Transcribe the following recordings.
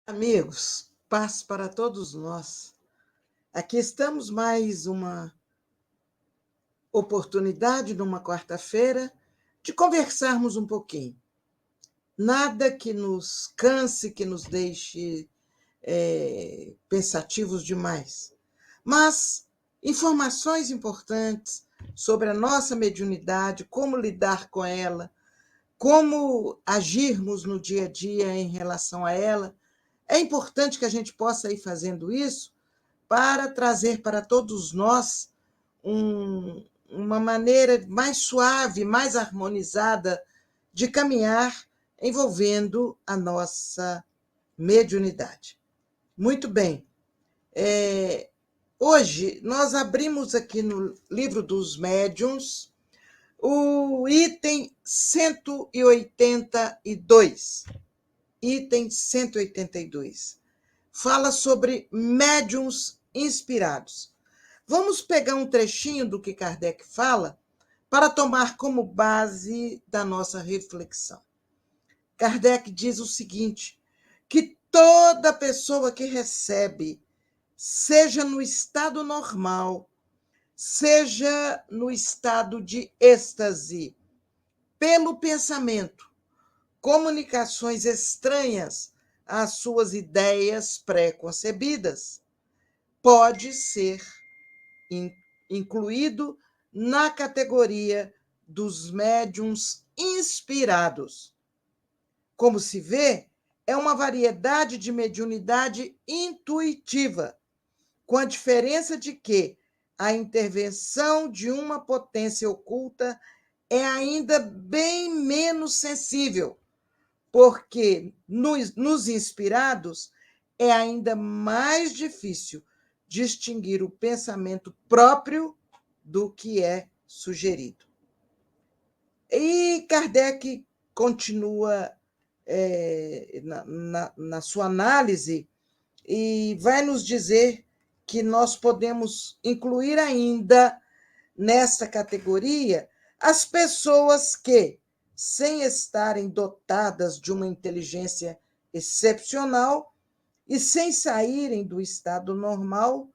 Amigos, paz para todos nós. Aqui estamos mais uma oportunidade, numa quarta-feira, de conversarmos um pouquinho. Nada que nos canse, que nos deixe pensativos demais, mas informações importantes sobre a nossa mediunidade, como lidar com ela, como agirmos no dia a dia em relação a ela. É importante que a gente possa ir fazendo isso para trazer para todos nós uma maneira mais suave, mais harmonizada de caminhar envolvendo a nossa mediunidade. Muito bem. Hoje nós abrimos aqui no Livro dos Médiuns o item 182. Item 182. Fala sobre médiuns inspirados. Vamos pegar um trechinho do que Kardec fala para tomar como base da nossa reflexão. Kardec diz o seguinte, que toda pessoa que recebe, seja no estado normal, seja no estado de êxtase, pelo pensamento, comunicações estranhas às suas ideias pré-concebidas, pode ser incluído na categoria dos médiuns inspirados. Como se vê, é uma variedade de mediunidade intuitiva, com a diferença de que a intervenção de uma potência oculta é ainda bem menos sensível, porque nos inspirados é ainda mais difícil distinguir o pensamento próprio do que é sugerido. E Kardec continua na sua análise e vai nos dizer que nós podemos incluir ainda nessa categoria as pessoas que, sem estarem dotadas de uma inteligência excepcional e sem saírem do estado normal,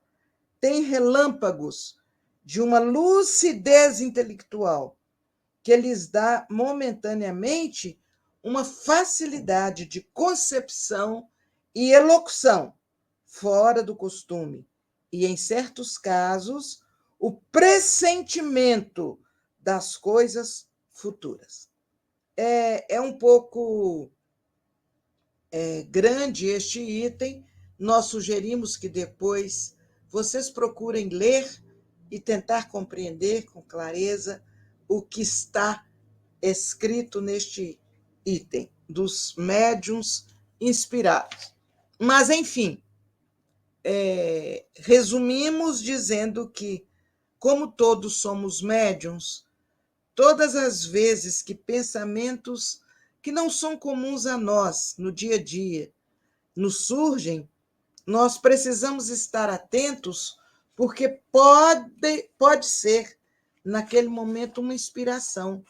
têm relâmpagos de uma lucidez intelectual que lhes dá momentaneamente uma facilidade de concepção e elocução fora do costume, e, em certos casos, o pressentimento das coisas futuras. É um pouco grande este item, nós sugerimos que depois vocês procurem ler e tentar compreender com clareza o que está escrito neste item dos médiuns inspirados. Mas, enfim, resumimos dizendo que, como todos somos médiuns, todas as vezes que pensamentos que não são comuns a nós no dia a dia nos surgem, nós precisamos estar atentos, porque pode ser, naquele momento, uma inspiração.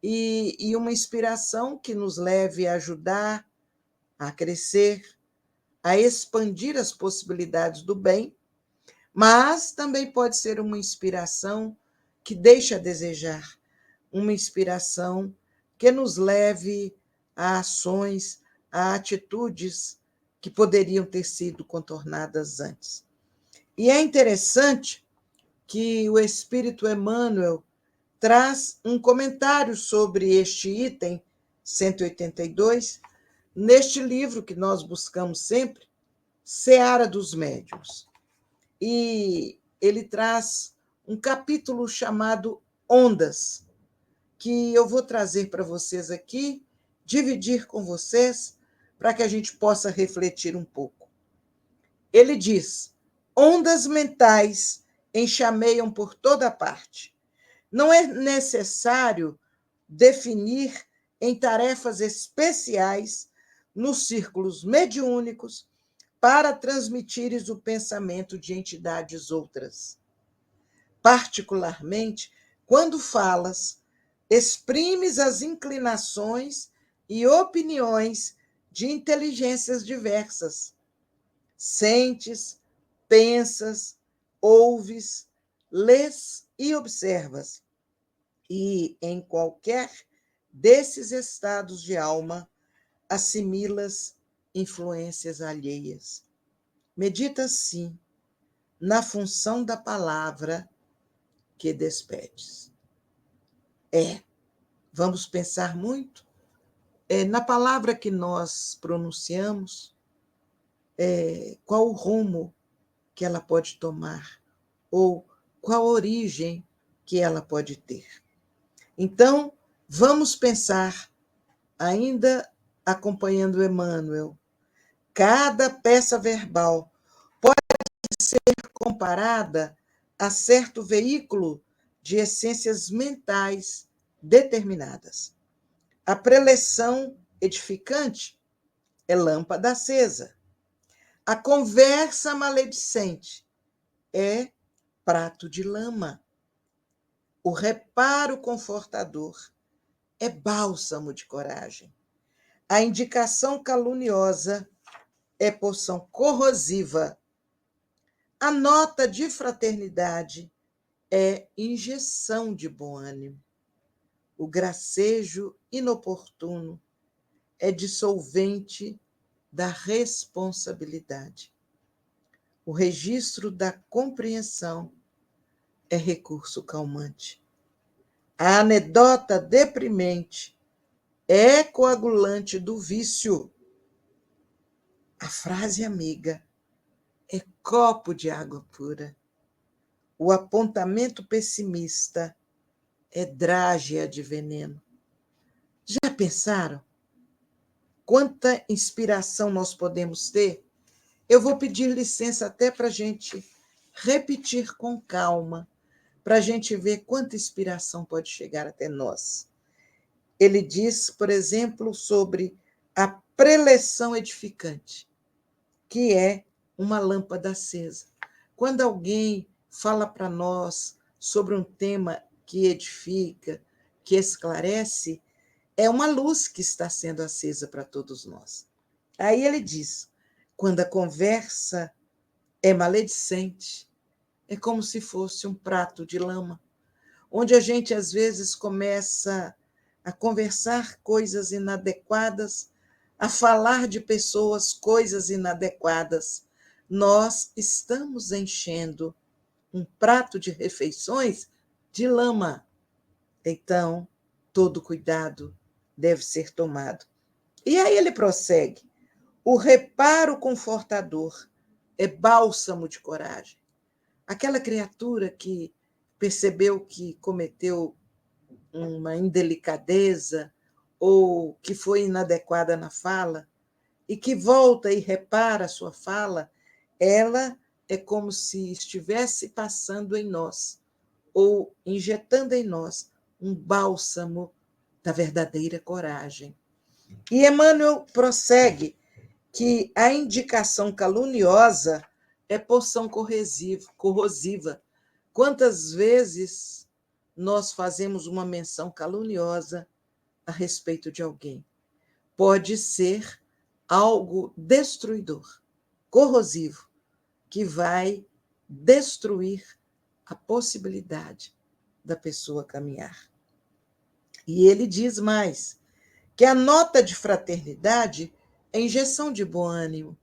E uma inspiração que nos leve a ajudar, a crescer, a expandir as possibilidades do bem, mas também pode ser uma inspiração que deixa a desejar, uma inspiração que nos leve a ações, a atitudes que poderiam ter sido contornadas antes. E é interessante que o Espírito Emmanuel traz um comentário sobre este item 182, neste livro que nós buscamos sempre, Seara dos Médiuns. E ele traz um capítulo chamado Ondas, que eu vou trazer para vocês aqui, dividir com vocês, para que a gente possa refletir um pouco. Ele diz: ondas mentais enxameiam por toda parte. Não é necessário definir em tarefas especiais nos círculos mediúnicos para transmitires o pensamento de entidades outras. Particularmente, quando falas, exprimes as inclinações e opiniões de inteligências diversas. Sentes, pensas, ouves, lês e observas. E em qualquer desses estados de alma, assimilas influências alheias. Medita, sim, na função da palavra que despedes. Vamos pensar muito na palavra que nós pronunciamos, qual o rumo que ela pode tomar, ou qual a origem que ela pode ter. Então, vamos pensar, ainda acompanhando Emmanuel, cada peça verbal pode ser comparada a certo veículo de essências mentais determinadas. A preleção edificante é lâmpada acesa. A conversa maledicente é prato de lama. O reparo confortador é bálsamo de coragem. A indicação caluniosa é poção corrosiva. A nota de fraternidade é injeção de bom ânimo. O gracejo inoportuno é dissolvente da responsabilidade. O registro da compreensão é recurso calmante. A anedota deprimente é coagulante do vício. A frase amiga é copo de água pura. O apontamento pessimista é drágea de veneno. Já pensaram quanta inspiração nós podemos ter? Eu vou pedir licença até para a gente repetir com calma, para a gente ver quanta inspiração pode chegar até nós. Ele diz, por exemplo, sobre a preleção edificante, que é uma lâmpada acesa. Quando alguém fala para nós sobre um tema que edifica, que esclarece, é uma luz que está sendo acesa para todos nós. Aí ele diz, quando a conversa é maledicente, é como se fosse um prato de lama, onde a gente às vezes começa a conversar coisas inadequadas, a falar de pessoas coisas inadequadas. Nós estamos enchendo um prato de refeições de lama. Então, todo cuidado deve ser tomado. E aí ele prossegue. O reparo confortador é bálsamo de coragem. Aquela criatura que percebeu que cometeu uma indelicadeza ou que foi inadequada na fala e que volta e repara a sua fala, ela é como se estivesse passando em nós ou injetando em nós um bálsamo da verdadeira coragem. E Emmanuel prossegue que a indicação caluniosa é poção corrosiva. Quantas vezes nós fazemos uma menção caluniosa a respeito de alguém? Pode ser algo destruidor, corrosivo, que vai destruir a possibilidade da pessoa caminhar. E ele diz mais, que a nota de fraternidade é injeção de bom ânimo.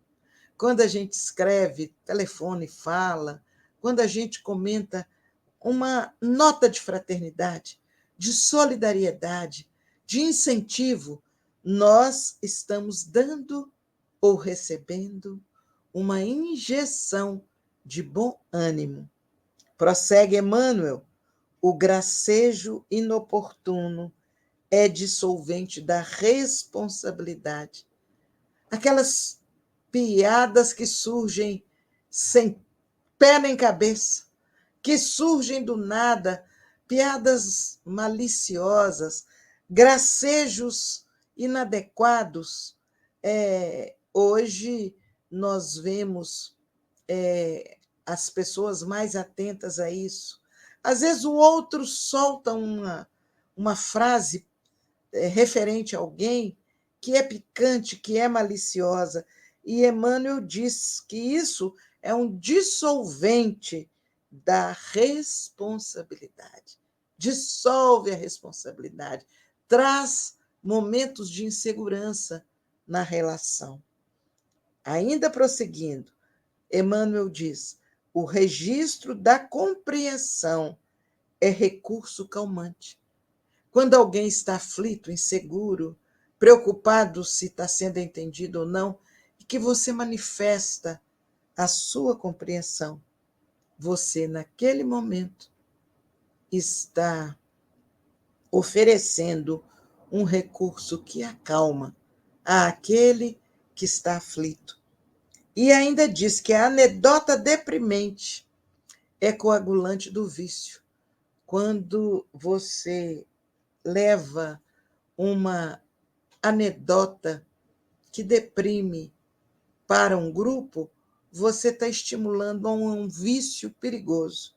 Quando a gente escreve, telefone, fala, quando a gente comenta uma nota de fraternidade, de solidariedade, de incentivo, nós estamos dando ou recebendo uma injeção de bom ânimo. Prossegue Emmanuel, o gracejo inoportuno é dissolvente da responsabilidade. Aquelas piadas que surgem sem pé nem cabeça, que surgem do nada, piadas maliciosas, gracejos inadequados. Hoje nós vemos as pessoas mais atentas a isso. Às vezes o outro solta uma frase referente a alguém que é picante, que é maliciosa. E Emmanuel diz que isso é um dissolvente da responsabilidade. Dissolve a responsabilidade, traz momentos de insegurança na relação. Ainda prosseguindo, Emmanuel diz: o registro da compreensão é recurso calmante. Quando alguém está aflito, inseguro, preocupado se está sendo entendido ou não, e que você manifesta a sua compreensão, você, naquele momento, está oferecendo um recurso que acalma àquele que está aflito. E ainda diz que a anedota deprimente é coagulante do vício. Quando você leva uma anedota que deprime para um grupo, você está estimulando um vício perigoso,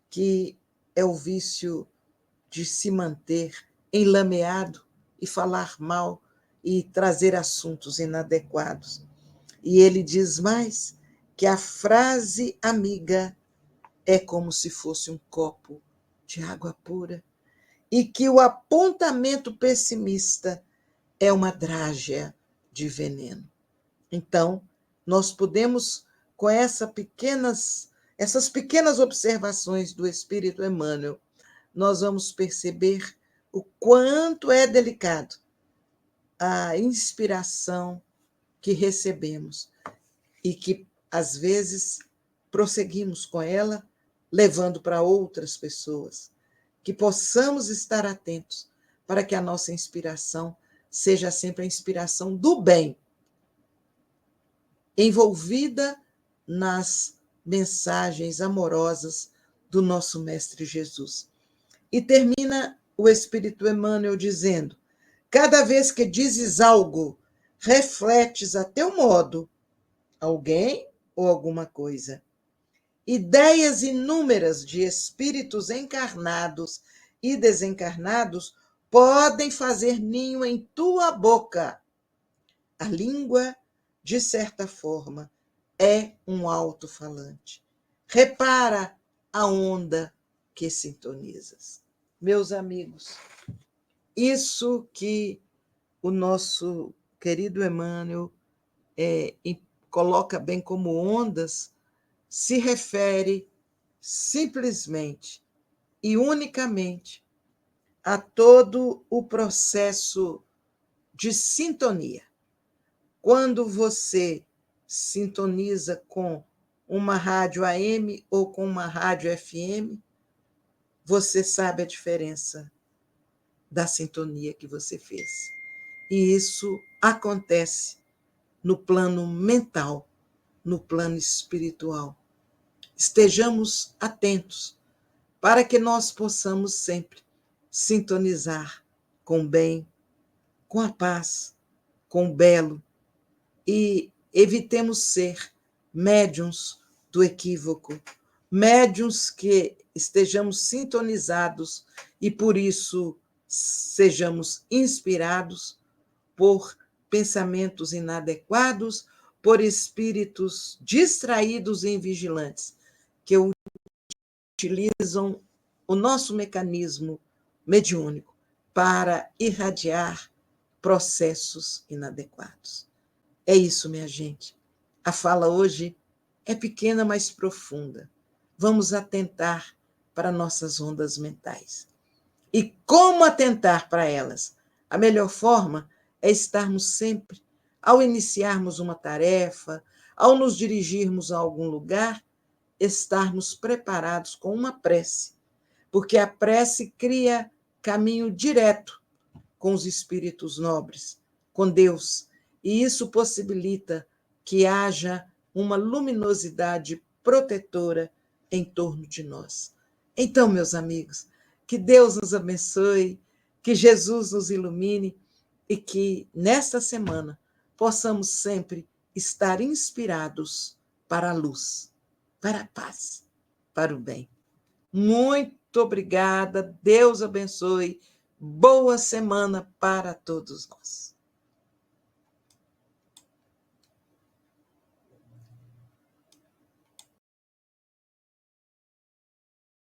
que é o vício de se manter enlameado e falar mal e trazer assuntos inadequados. E ele diz mais que a frase amiga é como se fosse um copo de água pura e que o apontamento pessimista é uma drágea de veneno. Então, nós podemos, com essas pequenas observações do Espírito Emmanuel, nós vamos perceber o quanto é delicado a inspiração que recebemos e que, às vezes, prosseguimos com ela, levando para outras pessoas. Que possamos estar atentos para que a nossa inspiração seja sempre a inspiração do bem, envolvida nas mensagens amorosas do nosso Mestre Jesus. E termina o Espírito Emmanuel dizendo: cada vez que dizes algo, refletes a teu modo alguém ou alguma coisa. Ideias inúmeras de espíritos encarnados e desencarnados podem fazer ninho em tua boca. A língua, de certa forma, é um alto-falante. Repara a onda que sintonizas. Meus amigos, isso que o nosso querido Emmanuel coloca bem como ondas se refere simplesmente e unicamente a todo o processo de sintonia. Quando você sintoniza com uma rádio AM ou com uma rádio FM, você sabe a diferença da sintonia que você fez. E isso acontece no plano mental, no plano espiritual. Estejamos atentos para que nós possamos sempre sintonizar com o bem, com a paz, com o belo, e evitemos ser médiuns do equívoco, médiuns que estejamos sintonizados e, por isso, sejamos inspirados por pensamentos inadequados, por espíritos distraídos e invigilantes, que utilizam o nosso mecanismo mediúnico para irradiar processos inadequados. É isso, minha gente. A fala hoje é pequena, mas profunda. Vamos atentar para nossas ondas mentais. E como atentar para elas? A melhor forma é estarmos sempre, ao iniciarmos uma tarefa, ao nos dirigirmos a algum lugar, estarmos preparados com uma prece, porque a prece cria caminho direto com os espíritos nobres, com Deus, e isso possibilita que haja uma luminosidade protetora em torno de nós. Então, meus amigos, que Deus nos abençoe, que Jesus nos ilumine e que, nesta semana, possamos sempre estar inspirados para a luz, para a paz, para o bem. Muito obrigada, Deus abençoe, boa semana para todos nós.